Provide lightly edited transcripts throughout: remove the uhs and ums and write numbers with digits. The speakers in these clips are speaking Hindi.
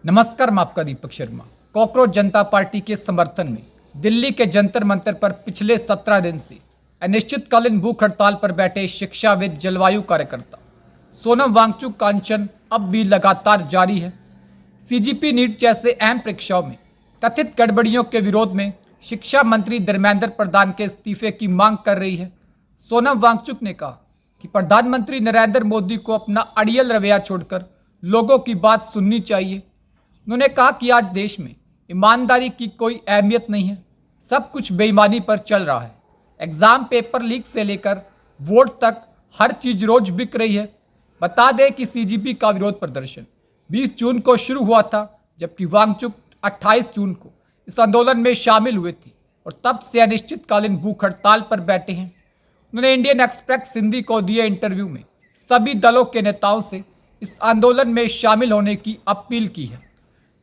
नमस्कार, मैं आपका दीपक शर्मा। कॉकरोच जनता पार्टी के समर्थन में दिल्ली के जंतर मंतर पर पिछले 17 दिन से अनिश्चितकालीन भूख हड़ताल पर बैठे शिक्षाविद, जलवायु कार्यकर्ता सोनम वांगचुक का अनशन अब भी लगातार जारी है। सीजीपी नीट जैसे अहम परीक्षाओं में कथित गड़बड़ियों के विरोध में शिक्षा मंत्री धर्मेंद्र प्रधान के इस्तीफे की मांग कर रही है। सोनम वांगचुक ने कहा कि प्रधानमंत्री नरेंद्र मोदी को अपना अड़ियल रवैया छोड़कर लोगों की बात सुननी चाहिए। उन्होंने कहा कि आज देश में ईमानदारी की कोई अहमियत नहीं है, सब कुछ बेईमानी पर चल रहा है। एग्ज़ाम पेपर लीक से लेकर वोट तक हर चीज़ रोज बिक रही है। बता दें कि सीजीपी का विरोध प्रदर्शन 20 जून को शुरू हुआ था, जबकि वांगचुक 28 जून को इस आंदोलन में शामिल हुए थे और तब से अनिश्चितकालीन भूख हड़ताल पर बैठे हैं। उन्होंने इंडियन एक्सप्रेस हिंदी को दिए इंटरव्यू में सभी दलों के नेताओं से इस आंदोलन में शामिल होने की अपील की है।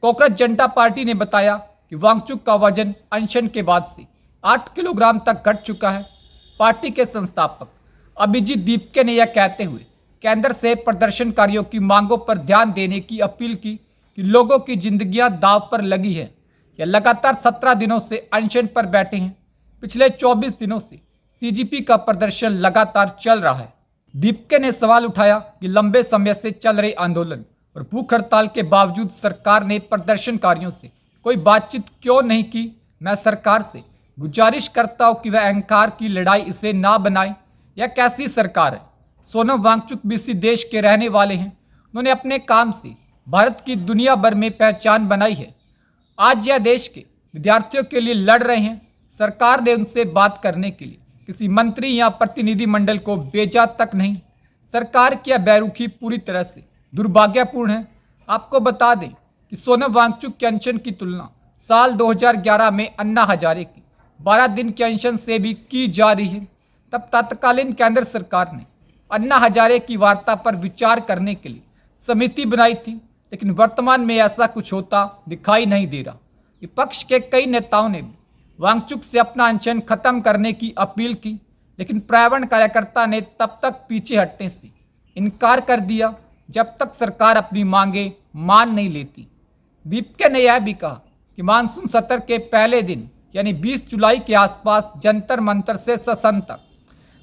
कॉकरोच जनता पार्टी ने बताया कि वांगचुक का वजन अनशन के बाद से 8 किलोग्राम तक घट चुका है। पार्टी के संस्थापक अभिजीत दीपके ने यह कहते हुए केंद्र से प्रदर्शनकारियों की मांगों पर ध्यान देने की अपील की कि लोगों की जिंदगियां दांव पर लगी है। यह लगातार 17 दिनों से अनशन पर बैठे हैं। पिछले 24 दिनों से सीजीपी का प्रदर्शन लगातार चल रहा है। दीपके ने सवाल उठाया कि लंबे समय से चल रहे आंदोलन और भूख हड़ताल के बावजूद सरकार ने प्रदर्शनकारियों से कोई बातचीत क्यों नहीं की। मैं सरकार से गुजारिश करता हूं कि वह अहंकार की लड़ाई इसे ना बनाए। यह कैसी सरकार है? सोनम वांगचुक भी इसी देश के रहने वाले हैं। उन्होंने अपने काम से भारत की दुनिया भर में पहचान बनाई है। आज यह देश के विद्यार्थियों के लिए लड़ रहे हैं। सरकार ने उनसे बात करने के लिए किसी मंत्री या प्रतिनिधिमंडल को भेजा तक नहीं। सरकार की यह बेरुखी पूरी तरह से दुर्भाग्यपूर्ण है। आपको बता दें कि सोनम वांगचुक के अनशन की तुलना साल 2011 में अन्ना हजारे की 12 दिन के अनशन से भी की जा रही है। तब तत्कालीन केंद्र सरकार ने अन्ना हजारे की वार्ता पर विचार करने के लिए समिति बनाई थी, लेकिन वर्तमान में ऐसा कुछ होता दिखाई नहीं दे रहा। विपक्ष के कई नेताओं ने भी वांगचुक से अपना अनशन खत्म करने की अपील की, लेकिन प्रावण कार्यकर्ता ने तब तक पीछे हटने से इनकार कर दिया जब तक सरकार अपनी मांगे मान नहीं लेती। दीपके ने यह भी कहा कि मानसून सत्र के पहले दिन यानी 20 जुलाई के आसपास जंतर मंतर से ससन तक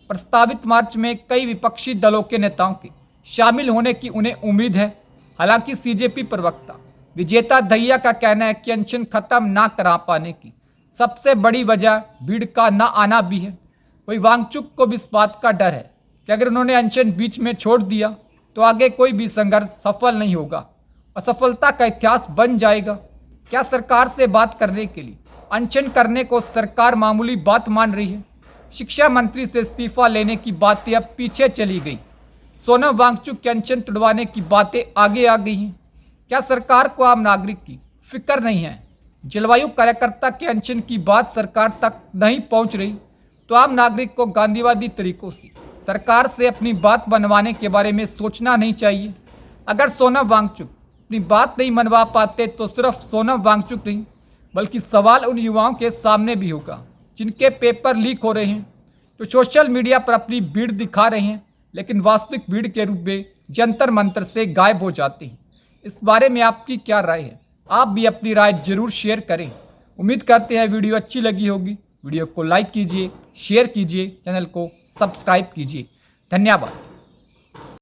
प्रस्तावित मार्च में कई विपक्षी दलों के नेताओं के शामिल होने की उन्हें उम्मीद है। हालांकि सीजेपी प्रवक्ता विजेता दहिया का कहना है कि अनशन खत्म ना करा पाने की सबसे बड़ी वजह भीड़ का न आना भी है। वही वांगचुक को भी इस बात का डर है कि अगर उन्होंने अनशन बीच में छोड़ दिया तो आगे कोई भी संघर्ष सफल नहीं होगा, असफलता का इतिहास बन जाएगा। क्या सरकार से बात करने के लिए अनशन करने को सरकार मामूली बात मान रही है? शिक्षा मंत्री से इस्तीफा लेने की बातें अब पीछे चली गई। सोनम वांगचुक के अनशन तुड़वाने की बातें आगे आ गई हैं। क्या सरकार को आम नागरिक की फिक्र नहीं है? जलवायु कार्यकर्ता के अनशन की बात सरकार तक नहीं पहुंच रही तो आम नागरिक को गांधीवादी तरीकों से सरकार से अपनी बात मनवाने के बारे में सोचना नहीं चाहिए। अगर सोनम वांगचुक अपनी बात नहीं मनवा पाते तो सिर्फ सोनम वांगचुक नहीं बल्कि सवाल उन युवाओं के सामने भी होगा जिनके पेपर लीक हो रहे हैं, तो सोशल मीडिया पर अपनी भीड़ दिखा रहे हैं लेकिन वास्तविक भीड़ के रूप में जंतर मंतर से गायब हो जाते हैं। इस बारे में आपकी क्या राय है? आप भी अपनी राय जरूर शेयर करें। उम्मीद करते हैं वीडियो अच्छी लगी होगी। वीडियो को लाइक कीजिए, शेयर कीजिए, चैनल को सब्सक्राइब कीजिए। धन्यवाद।